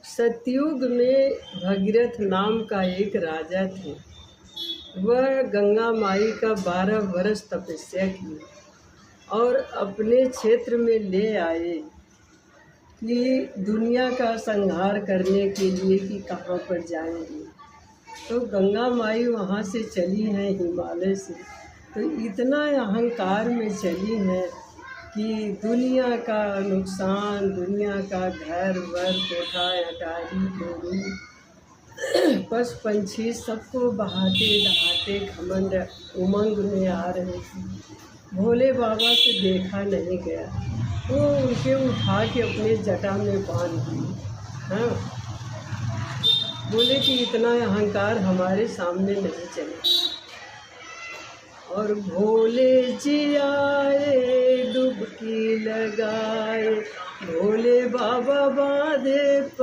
सतयुग में भगीरथ नाम का एक राजा थे। वह गंगा माई का 12 वर्ष तपस्या की और अपने क्षेत्र में ले आए कि दुनिया का संहार करने के लिए कि कहाँ पर जाएंगे। तो गंगा माई वहाँ से चली हैं हिमालय से, तो इतना अहंकार में चली हैं कि दुनिया का नुकसान, दुनिया का घर वर कोठा अटारी डोरी पशु पंछी सबको बहाते दहाते घमंड उमंग में आ रहे थे। भोले बाबा से देखा नहीं गया, वो उनके उठा के अपने जटा में बांध दिए। हाँ, बोले कि इतना अहंकार हमारे सामने नहीं चले। और भोले जी आए डुबकी लगाए, भोले बाबा बांधे